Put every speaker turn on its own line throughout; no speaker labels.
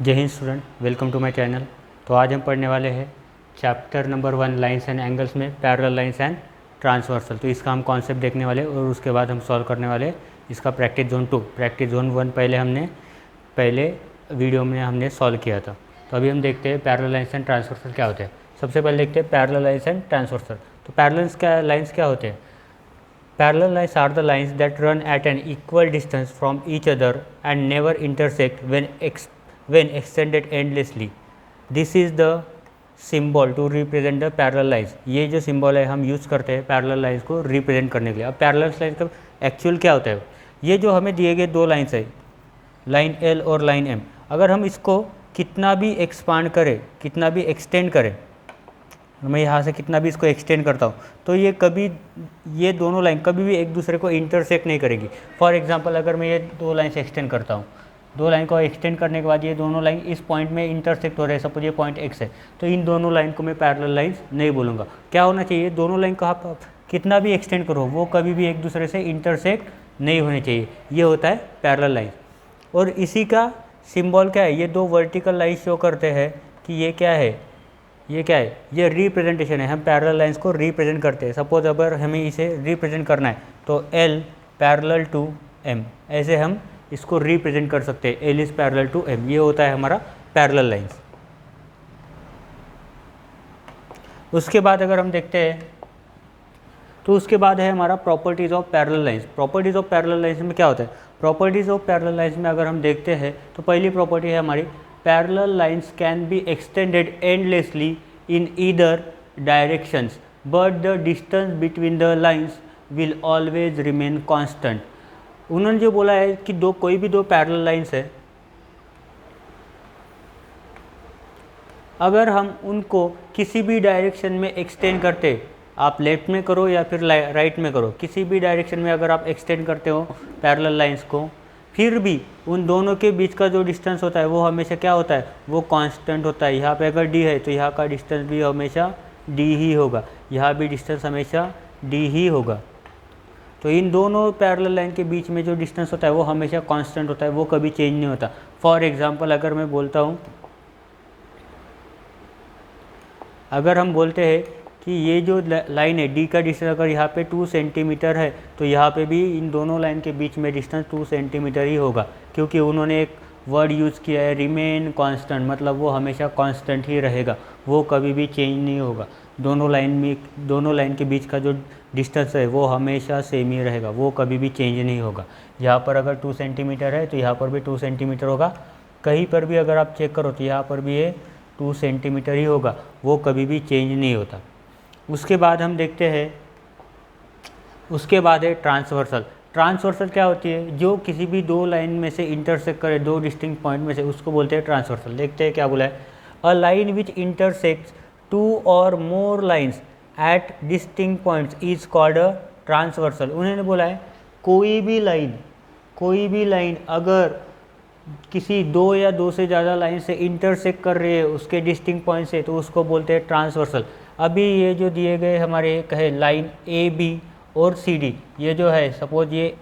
जय हिंद student, welcome to my channel. तो आज हम पढ़ने वाले हैं chapter number 1 lines and angles में पैरेलल लाइंस एंड ट्रांसवर्सल। तो इसका हम कॉन्सेप्ट देखने वाले और उसके बाद हम सॉल्व करने वाले इसका प्रैक्टिस जोन 2। प्रैक्टिस जोन 1 पहले वीडियो में हमने सॉल्व किया था। तो अभी हम देखते हैं पैरेलल लाइंस एंड ट्रांसवर्सल क्या होते हैं। सबसे पहले देखते हैं पैरेलल लाइंस एंड ट्रांसवर्सल। तो पैरेलल लाइंस क्या होते हैं? Parallel lines are the lines that run at an equal distance from each other and never intersect when extended endlessly. This is the symbol to represent the parallel lines. ये जो symbol है हम use करते हैं parallel lines को represent करने के लिए। अब पैरेलल लाइंस का एक्चुअल क्या होता है? ये जो हमें दिए गए दो लाइंस है, लाइन एल और लाइन एम, अगर हम इसको कितना भी एक्सपांड करें, कितना भी एक्सटेंड करें, मैं यहाँ से कितना भी इसको एक्सटेंड करता हूँ तो ये दोनों लाइन कभी भी एक दूसरे को इंटरसेक्ट नहीं करेगी। फॉर एग्जांपल अगर मैं ये दो लाइन से एक्सटेंड करता हूँ, दो लाइन को एक्सटेंड करने के बाद ये दोनों लाइन इस पॉइंट में इंटरसेक्ट हो रहे हैं, सपोज ये पॉइंट एक्स है, तो इन दोनों लाइन को मैं पैरेलल लाइंस नहीं बोलूँगा। क्या होना चाहिए? दोनों लाइन को आप कितना भी एक्सटेंड करो वो कभी भी एक दूसरे से इंटरसेक्ट नहीं होने चाहिए। ये होता है पैरेलल लाइंस। और इसी का सिम्बॉल क्या है? ये दो वर्टिकल लाइन शो करते हैं कि ये क्या है, ये क्या है? ये रिप्रेजेंटेशन है। हम पैरेलल लाइंस को रिप्रेजेंट करते हैं। सपोज अगर हमें इसे रिप्रेजेंट करना है तो L पैरेलल टू M, ऐसे हम इसको रिप्रेजेंट कर सकते हैं। L is parallel to M, ये होता है हमारा पैरेलल लाइंस। उसके बाद अगर हम देखते हैं तो उसके बाद है हमारा properties of parallel lines. Properties of parallel lines में क्या होता है? प्रॉपर्टीज़ ऑफ पैरेलल लाइंस में अगर हम देखते हैं तो पहली प्रॉपर्टी है हमारी, parallel lines can be extended endlessly in either directions but the distance between the lines will always remain constant. उन्होंने जो बोला है कि कोई भी दो पैरेलल लाइंस है, अगर हम उनको किसी भी डायरेक्शन में एक्सटेंड करते, आप लेफ्ट में करो या फिर राइट में करो, किसी भी डायरेक्शन में अगर आप एक्सटेंड करते हो पैरेलल लाइंस को, फिर भी उन दोनों के बीच का जो डिस्टेंस होता है वो हमेशा क्या होता है? वो कांस्टेंट होता है। यहाँ पे अगर d है तो यहाँ का डिस्टेंस भी हमेशा d ही होगा, यहाँ भी डिस्टेंस हमेशा d ही होगा। तो इन दोनों पैरेलल लाइन के बीच में जो डिस्टेंस होता है वो हमेशा कांस्टेंट होता है, वो कभी चेंज नहीं होता। फॉर एग्जांपल अगर मैं बोलता हूँ, अगर हम बोलते हैं कि ये जो लाइन है d का डिस्टेंस अगर यहाँ पे 2 सेंटीमीटर है तो यहाँ पे भी इन दोनों लाइन के बीच में डिस्टेंस 2 सेंटीमीटर ही होगा, क्योंकि उन्होंने एक वर्ड यूज़ किया है रिमेन कांस्टेंट, मतलब वो हमेशा कांस्टेंट ही रहेगा, वो कभी भी चेंज नहीं होगा। दोनों लाइन के बीच का जो डिस्टेंस है वो हमेशा सेम ही रहेगा, वो कभी भी चेंज नहीं होगा। यहाँ पर अगर 2 सेंटीमीटर है तो यहाँ पर भी 2 सेंटीमीटर होगा, कहीं पर भी अगर आप चेक करो तो यहाँ पर भी ये 2 सेंटीमीटर ही होगा, वो कभी भी चेंज नहीं होता। उसके बाद हम देखते हैं, उसके बाद है ट्रांसवर्सल। ट्रांसवर्सल क्या होती है? जो किसी भी दो लाइन में से इंटरसेक्ट करे, दो डिस्टिंक्ट पॉइंट में से, उसको बोलते हैं ट्रांसवर्सल। देखते हैं क्या बोला है। अ लाइन विच इंटरसेक्ट्स 2 और more lines at distinct points is called a transversal. उन्होंने बोला है कोई भी लाइन अगर किसी दो या दो से ज़्यादा लाइन से इंटरसेक्ट कर रही है उसके डिस्टिंक्ट पॉइंट से, तो उसको बोलते हैं ट्रांसवर्सल। अभी ये जो दिए गए हमारे कहे लाइन ए बी और सी डी, ये जो है सपोज ये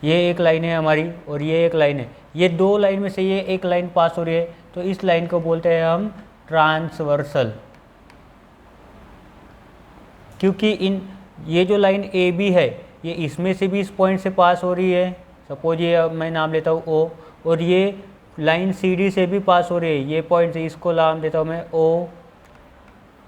एक लाइन है हमारी और ये एक लाइन है, ये दो लाइन में से ये एक लाइन पास हो रही है, तो इस लाइन को बोलते हैं हम ट्रांसवर्सल। क्योंकि ये जो लाइन ए बी है ये इसमें से भी इस पॉइंट से पास हो रही है, सपोज ये मैं नाम लेता हूँ ओ, और ये लाइन सी डी से भी पास हो रही है, ये पॉइंट से, इसको नाम देता हूँ मैं ओ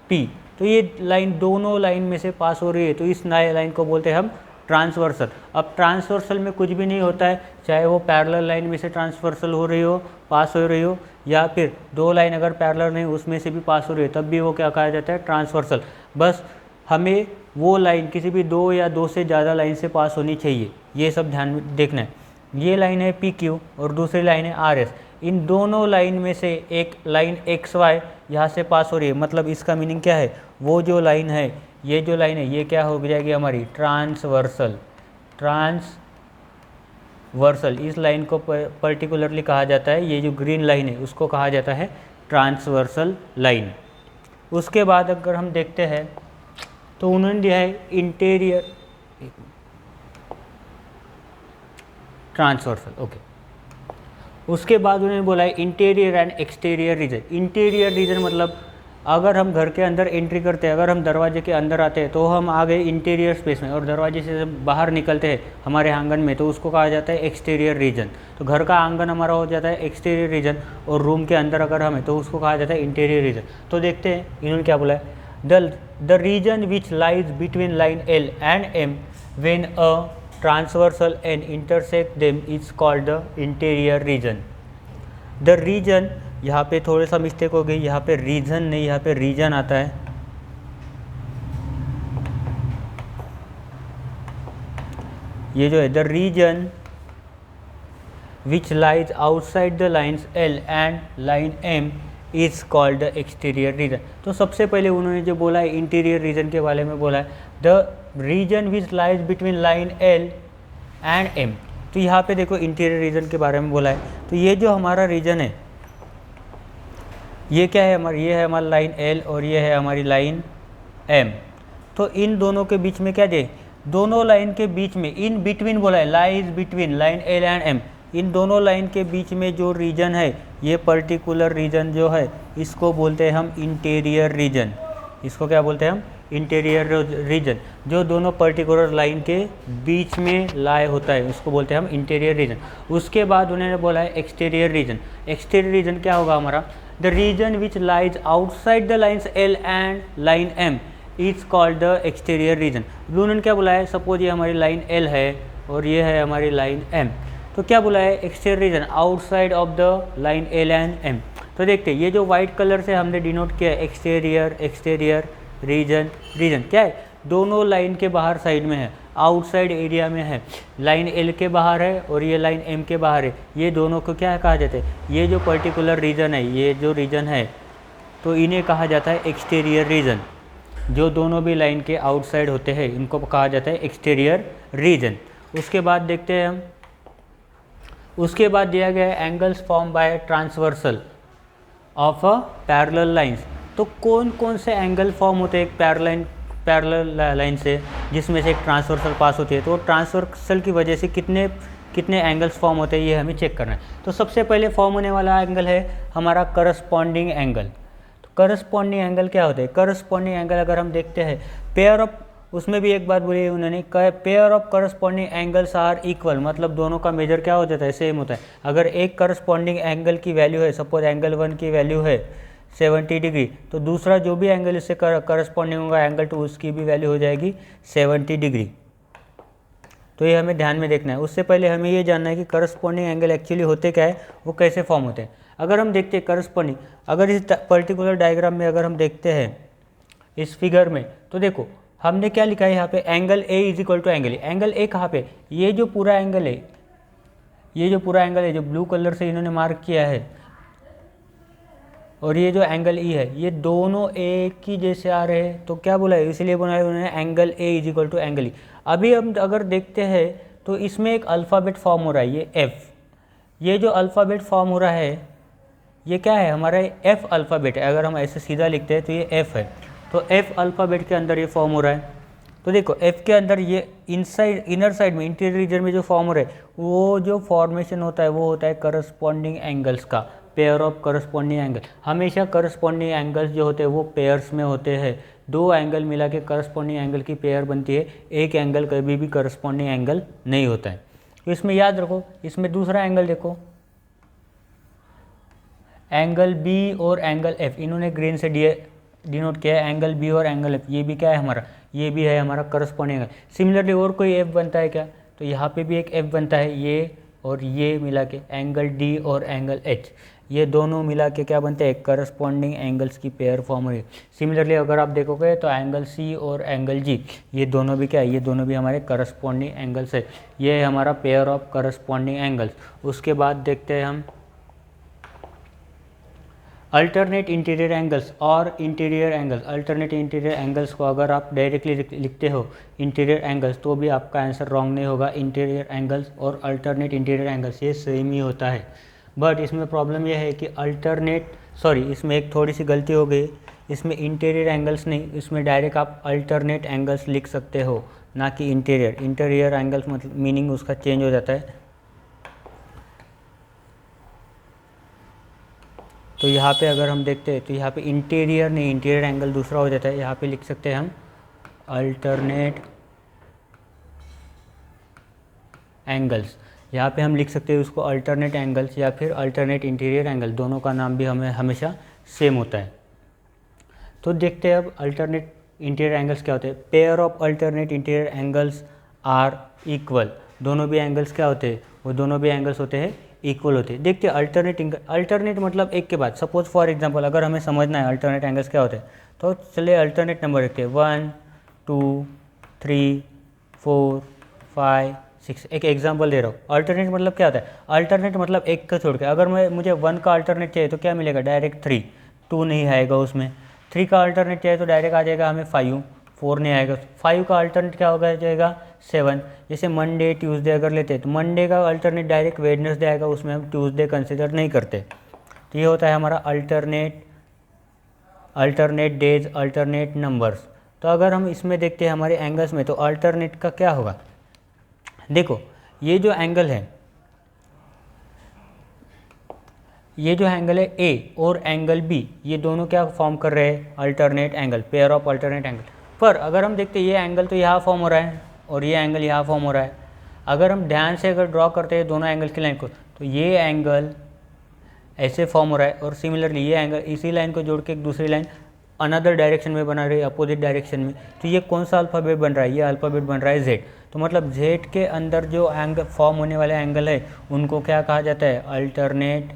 पी। तो ये लाइन दोनों लाइन में से पास हो रही है, तो इस नए लाइन को बोलते हैं हम ट्रांसवर्सल। अब ट्रांसवर्सल में कुछ भी नहीं होता है, चाहे वो पैरेलल लाइन में से ट्रांसवर्सल हो रही हो, पास हो रही हो, या फिर दो लाइन अगर पैरेलल नहीं उसमें से भी पास हो रही है, तब भी वो क्या कहा जाता है? ट्रांसवर्सल। बस हमें वो लाइन किसी भी दो या दो से ज़्यादा लाइन से पास होनी चाहिए, ये सब ध्यान में देखना है। ये लाइन है पी क्यू और दूसरी लाइन है आर एस। इन दोनों लाइन में से एक लाइन एक्स वाई यहाँ से पास हो रही है, मतलब इसका मीनिंग क्या है? वो जो लाइन है, ये जो लाइन है, ये क्या हो जाएगी हमारी? ट्रांसवर्सल। ट्रांसवर्सल इस लाइन को पर्टिकुलरली कहा जाता है, ये जो ग्रीन लाइन है उसको कहा जाता है ट्रांसवर्सल लाइन। उसके बाद अगर हम देखते हैं तो उन्होंने दिया है इंटीरियर ट्रांसवर्सल। ओके, उसके बाद उन्होंने बोला है interior and exterior region. Interior region मतलब अगर हम घर के अंदर एंट्री करते हैं, अगर हम दरवाजे के अंदर आते हैं तो हम आ गए इंटीरियर स्पेस में, और दरवाजे से जब बाहर निकलते हैं हमारे आंगन में तो उसको कहा जाता है एक्सटीरियर रीजन। तो घर का आंगन हमारा हो जाता है एक्सटीरियर रीजन, और रूम के अंदर अगर हम हैं तो उसको कहा जाता है इंटीरियर रीजन। तो देखते हैं इन्होंने क्या बोला है, the region which lies between line L and M when a transversal and intersect them is called the interior region। The region, यहाँ पे थोड़ा सा मिस्टेक हो गई, यहाँ पे रीजन नहीं, यहाँ पे रीजन आता है। ये जो है the region which lies outside the lines L and line M is called the exterior region. तो सबसे पहले उन्होंने जो बोला है इंटीरियर रीजन के बारे में बोला है, the region which lies between line L and M। तो यहाँ पे देखो इंटीरियर रीजन के बारे में बोला है। तो ये जो हमारा रीजन है ये क्या है हमारा, ये है हमारा लाइन L और ये है हमारी लाइन M। तो इन दोनों के बीच में क्या दे, दोनों लाइन के बीच में इन बिटवीन बोला है, lies between line L and M। इन दोनों लाइन के बीच में जो रीजन है, ये पर्टिकुलर रीजन जो है इसको बोलते हैं हम इंटीरियर रीजन। इसको क्या बोलते हैं हम, इंटीरियर रीजन। जो दोनों पर्टिकुलर लाइन के बीच में लाए होता है उसको बोलते हैं हम इंटीरियर रीजन। उसके बाद उन्होंने बोला है एक्सटीरियर रीजन। एक्सटीरियर रीजन क्या होगा हमारा, the region which lies outside the lines L and line M is called the exterior region. उन्होंने क्या बोला है, सपोज ये हमारी लाइन L है और ये है हमारी लाइन M। तो क्या बोला है, exterior region outside of the line L and M। तो देखते हैं ये जो वाइट कलर से हमने डिनोट किया है एक्सटीरियर, एक्सटीरियर रीजन, रीजन क्या है, दोनों लाइन के बाहर साइड में है, आउटसाइड एरिया में है। लाइन L के बाहर है और ये लाइन M के बाहर है, ये दोनों को क्या कहा जाता है, ये जो पर्टिकुलर रीजन है, ये जो रीजन है तो इन्हें कहा जाता है एक्सटीरियर रीजन। जो दोनों भी लाइन के आउटसाइड होते हैं इनको कहा जाता है एक्सटीरियर रीजन। उसके बाद देखते हैं हम, उसके बाद दिया गया है angles form by transversal of a parallel lines. तो कौन कौन से एंगल फॉर्म होते हैं एक पैरेलल लाइन से जिसमें से एक ट्रांसवर्सल पास होती है। तो ट्रांसवर्सल की वजह से कितने कितने एंगल्स फॉर्म होते हैं ये हमें चेक करना है। तो सबसे पहले फॉर्म होने वाला एंगल है हमारा करस्पॉन्डिंग एंगल। तो करस्पॉन्डिंग एंगल क्या होता है, करस्पॉन्डिंग एंगल अगर हम देखते हैं पेयर ऑफ, उसमें भी एक बात बोली उन्होंने, pair of corresponding angles are equal, मतलब दोनों का मेजर क्या हो जाता है, सेम होता है। अगर एक करस्पॉन्डिंग एंगल की वैल्यू है, सपोज एंगल 1 की वैल्यू है 70 डिग्री, तो दूसरा जो भी एंगल इससे करस्पॉन्डिंग होगा एंगल 2 उसकी भी वैल्यू हो जाएगी 70 डिग्री। तो ये हमें ध्यान में देखना है। उससे पहले हमें ये जानना है कि करस्पॉन्डिंग एंगल एक्चुअली होते क्या है, वो कैसे फॉर्म होते हैं। अगर हम देखते हैं करस्पॉन्डिंग, अगर इस पर्टिकुलर डायग्राम में अगर हम देखते हैं इस फिगर में, तो देखो हमने क्या लिखा है यहाँ पे, angle A is equal to angle A. Angle A कहाँ पे, ये जो पूरा एंगल है, ये जो पूरा एंगल है जो ब्लू कलर से इन्होंने मार्क किया है, और ये जो एंगल ई है, ये दोनों एक ही जैसे आ रहे हैं। तो क्या बोला है, इसलिए बोला है उन्होंने angle A is equal to angle E. अभी हम अगर देखते हैं तो इसमें एक अल्फ़ाबेट फॉर्म हो रहा है, ये एफ। ये जो अल्फ़ाबेट फॉर्म हो रहा है ये क्या है, हमारा एफ अल्फ़ाबेट है। अगर हम ऐसे सीधा लिखते हैं तो ये एफ है। तो एफ अल्फ़ाबेट के अंदर ये फॉर्म हो रहा है। तो देखो एफ के अंदर ये इनसाइड, इनर साइड में, इंटीरियर रीजन में जो फॉर्म हो रहा है, वो जो फॉर्मेशन होता है वो होता है करस्पॉन्डिंग एंगल्स का, पेयर ऑफ करस्पॉन्डिंग एंगल। हमेशा करस्पॉन्डिंग एंगल्स जो होते हैं वो पेयर्स में होते हैं। दो एंगल मिला के करस्पॉन्डिंग एंगल की पेयर बनती है, एक एंगल कभी भी करस्पॉन्डिंग एंगल नहीं होता है। तो इसमें याद रखो, इसमें दूसरा एंगल देखो, एंगल बी और एंगल एफ, इन्होंने ग्रीन से डिनोट किया है, एंगल बी और एंगल एफ। ये भी क्या है हमारा, ये भी है हमारा करस्पॉन्डिंग एंगल। सिमिलरली और कोई एफ बनता है क्या, तो यहाँ पे भी एक एफ बनता है, ये और ये मिला के एंगल डी और एंगल एच, ये दोनों मिला के क्या बनते हैं, करस्पॉन्डिंग एंगल्स की पेयर फॉर्म हो रही है। सिमिलरली अगर आप देखोगे तो एंगल सी और एंगल जी, ये दोनों भी क्या है, ये दोनों भी हमारे करस्पॉन्डिंग एंगल्स है। ये है हमारा पेयर ऑफ करस्पॉन्डिंग एंगल्स। उसके बाद देखते हैं हम अल्टरनेट इंटीरियर एंगल्स और interior angles. Alternate interior angles को अगर आप डायरेक्टली लिखते हो इंटीरियर एंगल्स तो भी आपका आंसर रॉन्ग नहीं होगा। इंटीरियर एंगल्स और अल्टरनेट इंटीरियर एंगल्स ये सेम ही होता है, बट इसमें प्रॉब्लम यह है कि इसमें एक थोड़ी सी गलती हो गई। इसमें इंटीरियर एंगल्स नहीं, इसमें डायरेक्ट आप अल्टरनेट एंगल्स लिख सकते हो, ना कि इंटीरियर। इंटीरियर एंगल्स मतलब मीनिंग उसका चेंज हो जाता है। तो यहाँ पे अगर हम देखते हैं तो यहाँ पे इंटीरियर नहीं, इंटीरियर एंगल दूसरा हो जाता है। यहाँ पे लिख सकते हैं हम अल्टरनेट एंगल्स। यहाँ पे हम लिख सकते हैं उसको अल्टरनेट एंगल्स या फिर अल्टरनेट इंटीरियर एंगल, दोनों का नाम भी हमें हमेशा सेम होता है। तो देखते हैं अब अल्टरनेट इंटीरियर एंगल्स क्या होते हैं। Pair of alternate interior angles are equal. दोनों भी एंगल्स क्या होते हैं, वो दोनों भी एंगल्स होते हैं इक्वल होते हैं। देखते हैं अल्टरनेट मतलब एक के बाद, सपोज फॉर एग्जांपल अगर हमें समझना है अल्टरनेट एंगल्स क्या होते हैं तो चलिए अल्टरनेट नंबर देखते हैं 1 2 3 4 5 6। एक एग्जांपल दे रहा हूँ। अल्टरनेट मतलब क्या होता है, अल्टरनेट मतलब एक का छोड़ के, अगर मुझे 1 का अल्टरनेट चाहिए तो क्या मिलेगा, डायरेक्ट 3, 2 नहीं आएगा उसमें। 3 का अल्टरनेट चाहिए तो डायरेक्ट आ जाएगा हमें 5, 4 नहीं आएगा। 5 का अल्टरनेट क्या होगा, जाएगा 7। जैसे मंडे ट्यूसडे अगर लेते हैं तो मंडे का अल्टरनेट डायरेक्ट वेडनेसडे आएगा, उसमें हम ट्यूसडे कंसिडर नहीं करते। तो ये होता है हमारा अल्टरनेट डेज, अल्टरनेट नंबर्स। तो अगर हम इसमें देखते हैं हमारे एंगल्स में तो अल्टरनेट का क्या होगा, देखो ये जो एंगल है, ये जो एंगल है ए और एंगल बी, ये दोनों क्या फॉर्म कर रहे हैं, alternate angle, pair of alternate angle. पर अगर हम देखते हैं ये एंगल तो यहाँ फॉर्म हो रहा है और ये एंगल यहाँ फॉर्म हो रहा है। अगर हम ध्यान से अगर ड्रॉ करते हैं दोनों एंगल की लाइन को तो ये एंगल ऐसे फॉर्म हो रहा है और सिमिलरली ये एंगल इसी लाइन को जोड़ के एक दूसरी लाइन अनदर डायरेक्शन में बना रही है, अपोजिट डायरेक्शन में। तो ये कौन सा अल्फ़ाबेट बन रहा है, ये अल्फ़ाबेट बन रहा है जेड। तो मतलब जेड के अंदर जो एंगल फॉर्म होने वाले एंगल है उनको क्या कहा जाता है, अल्टरनेट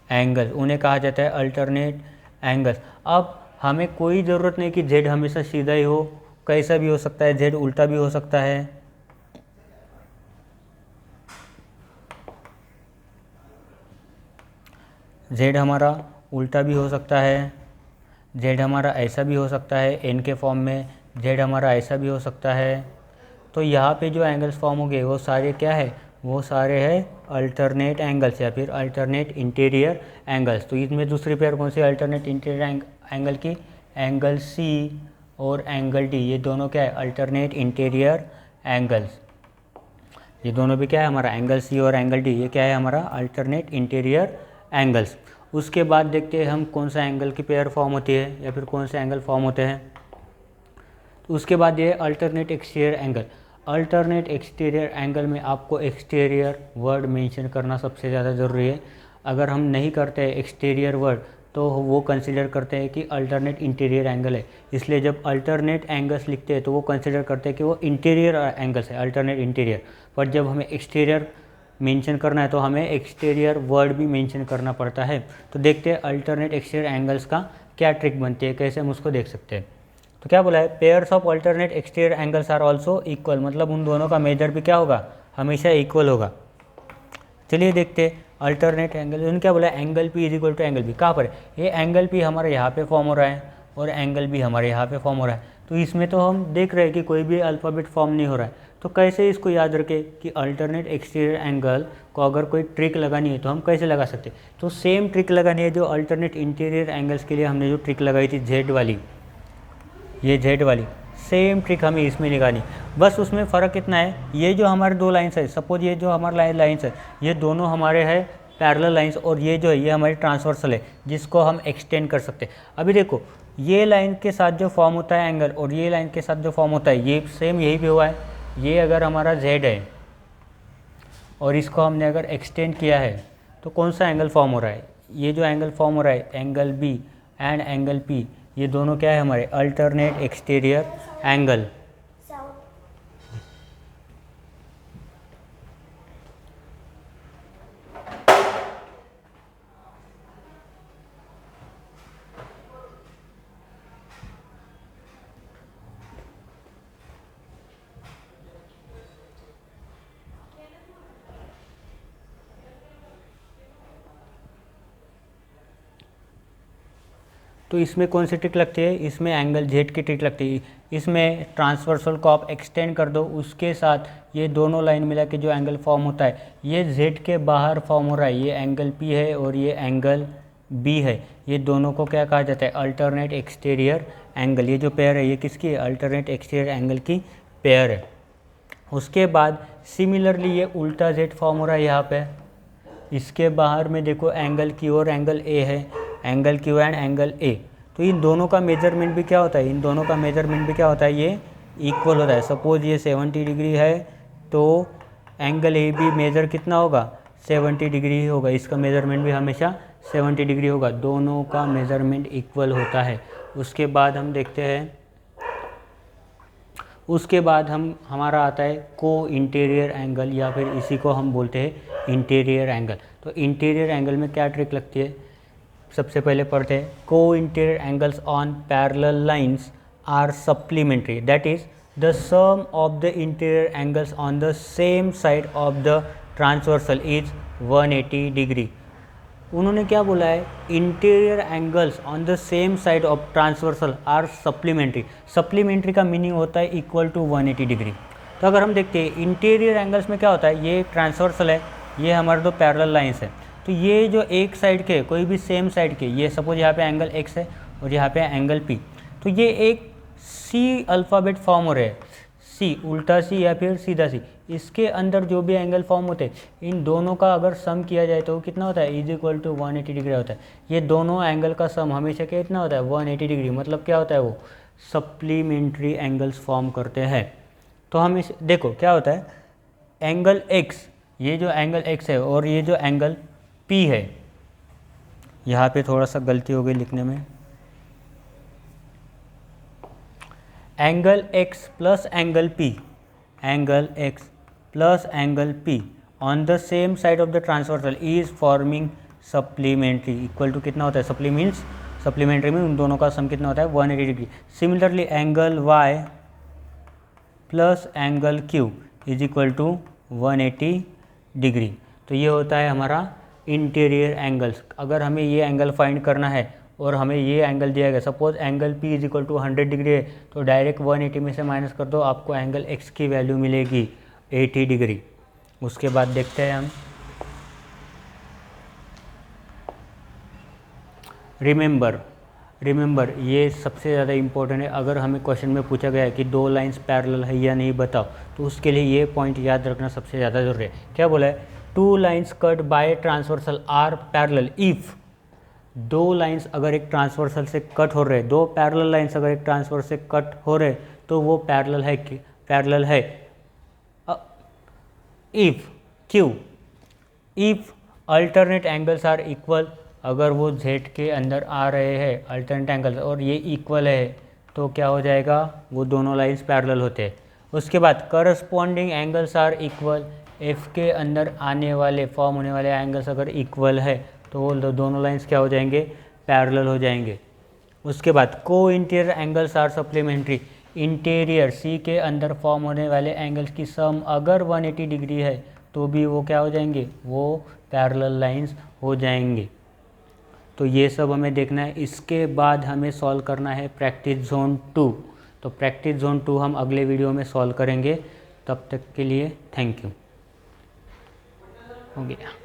एंगल, उन्हें कहा जाता है अल्टरनेट एंगल्स। अब हमें कोई ज़रूरत नहीं कि जेड हमेशा सीधा ही हो, कैसा भी हो सकता है, जेड उल्टा भी हो सकता है। जेड हमारा उल्टा भी हो सकता है, जेड हमारा ऐसा भी हो सकता है एन के फॉर्म में, जेड हमारा ऐसा भी हो सकता है। तो यहाँ पे जो एंगल्स फॉर्म हो गए वो सारे क्या है, वो सारे हैं अल्टरनेट एंगल्स या फिर अल्टरनेट इंटीरियर एंगल्स। तो इसमें दूसरी पेयर कौन सी अल्टरनेट इंटीरियर एंगल की, एंगल सी और एंगल डी, ये दोनों क्या है, अल्टरनेट इंटीरियर एंगल्स। ये दोनों भी क्या है हमारा, एंगल सी और एंगल डी, ये क्या है हमारा अल्टरनेट इंटीरियर एंगल्स। उसके बाद देखते हैं हम कौन सा एंगल की पेयर फॉर्म होती है या फिर कौन से एंगल फॉर्म होते हैं। तो उसके बाद ये alternate exterior angle. Alternate exterior angle में आपको एक्सटीरियर वर्ड मेंशन करना सबसे ज़्यादा ज़रूरी है। अगर हम नहीं करते एक्सटीरियर वर्ड तो वो कंसिडर करते हैं कि अल्टरनेट इंटीरियर एंगल है, इसलिए जब अल्टरनेट एंगल्स लिखते हैं तो वो कंसिडर करते हैं कि वो इंटीरियर एंगल्स है, अल्टरनेट इंटीरियर। पर जब हमें एक्सटीरियर मेंशन करना है तो हमें एक्सटीरियर वर्ड भी मेंशन करना पड़ता है। तो देखते हैं अल्टरनेट एक्सटीरियर एंगल्स का क्या ट्रिक बनती है, कैसे हम उसको देख सकते हैं। तो क्या बोला है, pairs of alternate exterior angles are also equal, मतलब उन दोनों का मेजर भी क्या होगा, हमेशा इक्वल होगा। चलिए देखते हैं अल्टरनेट एंगल, उन्होंने क्या बोला, angle P is equal to angle B. कहाँ पर है, ये एंगल पी हमारे यहाँ पे फॉर्म हो रहा है और एंगल बी हमारे यहाँ पे फॉर्म हो रहा है। तो इसमें तो हम देख रहे हैं कि कोई भी अल्फ़ाबेट फॉर्म नहीं हो रहा है। तो कैसे इसको याद रखें कि अल्टरनेट एक्सटीरियर एंगल को अगर कोई ट्रिक लगानी है तो हम कैसे लगा सकते हैं। तो सेम ट्रिक लगानी है जो अल्टरनेट इंटीरियर एंगल्स के लिए हमने जो ट्रिक लगाई थी जेड वाली, ये जेड वाली सेम ट्रिक हमें इसमें लगानी। बस उसमें फ़र्क कितना है, ये जो हमारे दो लाइन्स है, सपोज ये जो हमारे लाइन्स है ये दोनों हमारे है पैरेलल लाइन्स और ये जो है ये हमारी ट्रांसवर्सल है जिसको हम एक्सटेंड कर सकते हैं। अभी देखो ये लाइन के साथ जो फॉर्म होता है एंगल और ये लाइन के साथ जो फॉर्म होता है ये सेम यही पे हुआ है। ये अगर हमारा जेड है और इसको हमने अगर एक्सटेंड किया है तो कौन सा एंगल फॉर्म हो रहा है, ये जो एंगल फॉर्म हो रहा है angle B and angle P, ये दोनों क्या है हमारे अल्टरनेट एक्सटीरियर एंगल। तो इसमें कौन सी ट्रिक लगती है, इसमें एंगल जेड की ट्रिक लगती है। इसमें ट्रांसवर्सल को आप एक्सटेंड कर दो, उसके साथ ये दोनों लाइन मिला के जो एंगल फॉर्म होता है ये जेड के बाहर फॉर्म हो रहा है, ये एंगल पी है और ये एंगल बी है। ये दोनों को क्या कहा जाता है, अल्टरनेट एक्सटीरियर एंगल। ये जो पेयर है ये किसकी है, अल्टरनेट एक्सटीरियर एंगल की पेयर है। उसके बाद सिमिलरली ये उल्टा जेड फॉर्म हो रहा है यहाँ पे, इसके बाहर में देखो एंगल क्यू और एंगल ए है, angle Q and angle A. तो इन दोनों का मेजरमेंट भी क्या होता है, इन दोनों का मेजरमेंट भी क्या होता है, ये इक्वल होता है। सपोज ये 70 डिग्री है तो एंगल ए भी मेजर कितना होगा, 70 डिग्री ही होगा। इसका मेजरमेंट भी हमेशा 70 डिग्री होगा, दोनों का मेजरमेंट इक्वल होता है। उसके बाद हम देखते हैं, उसके बाद हमारा आता है को इंटीरियर एंगल, या फिर इसी को हम बोलते हैं इंटीरियर एंगल। तो इंटीरियर एंगल में क्या ट्रिक लगती है, सबसे पहले पढ़ते हैं। को interior angles on parallel lines are supplementary, that is the sum of the interior angles on the same side of the transversal is 180 degree. उन्होंने क्या बोला है, interior angles on the same side of transversal are supplementary. Supplementary का meaning होता है equal to 180 degree. तो अगर हम देखते हैं इंटीरियर एंगल्स में क्या होता है, ये ट्रांसवर्सल है, ये हमारे दो पैरेलल लाइंस है। तो ये जो एक साइड के, कोई भी सेम साइड के, ये सपोज यहाँ पे एंगल एक्स है और यहाँ पे एंगल पी, तो ये एक सी अल्फ़ाबेट फॉर्म हो रहे हैं, सी उल्टा सी या फिर सीधा सी। इसके अंदर जो भी एंगल फॉर्म होते हैं, इन दोनों का अगर सम किया जाए तो वो कितना होता है, इज इक्वल टू 180 डिग्री होता है। ये दोनों एंगल का सम हमेशा कितना होता है, 180 डिग्री। मतलब क्या होता है, वो सप्लीमेंट्री एंगल्स फॉर्म करते हैं। तो हम इस देखो क्या होता है, एंगल एक्स, ये जो एंगल एक्स है और ये जो एंगल पी है, यहाँ पे थोड़ा सा गलती हो गई लिखने में, angle X plus angle P, angle X plus angle P on the same side of the transversal is forming supplementary. Equal to कितना होता है, सप्लीमेंट्री में उन दोनों का सम कितना होता है, 180 degree. Similarly angle Y plus angle Q is equal to 180 degree. तो ये होता है हमारा इंटीरियर एंगल्स। अगर हमें ये एंगल फाइंड करना है और हमें ये एंगल दिया गया, suppose angle P is equal to 100 degree है, तो डायरेक्ट 180 में से माइनस कर दो, आपको एंगल X की वैल्यू मिलेगी 80 डिग्री। उसके बाद देखते हैं हम, रिमेंबर ये सबसे ज़्यादा इम्पोर्टेंट है। अगर हमें क्वेश्चन में पूछा गया है कि दो लाइंस पैरेलल है या नहीं बताओ, तो उसके लिए ये पॉइंट याद रखना सबसे ज़्यादा जरूरी है। क्या बोला है, two lines cut by transversal are parallel if, दो लाइंस अगर एक ट्रांसवर्सल से कट हो रहे, दो पैरेलल लाइंस अगर एक ट्रांसवर्सल से कट हो रहे, तो वो पैरेलल है। If alternate angles are equal, अगर वो जेड के अंदर आ रहे हैं अल्टरनेट एंगल्स और ये इक्वल है, तो क्या हो जाएगा, वो दोनों लाइंस पैरेलल होते हैं। उसके बाद corresponding angles are equal, F के अंदर आने वाले फॉर्म होने वाले एंगल्स अगर इक्वल है, तो वो दोनों लाइंस क्या हो जाएंगे, पैरेलल हो जाएंगे। उसके बाद को interior angles are supplementary, interior सी के अंदर फॉर्म होने वाले एंगल्स की सम अगर 180 डिग्री है, तो भी वो क्या हो जाएंगे, वो पैरेलल लाइंस हो जाएंगे। तो ये सब हमें देखना है। इसके बाद हमें सॉल्व करना है प्रैक्टिस जोन 2। तो प्रैक्टिस जोन 2 हम अगले वीडियो में सॉल्व करेंगे। तब तक के लिए थैंक यू। हो गया।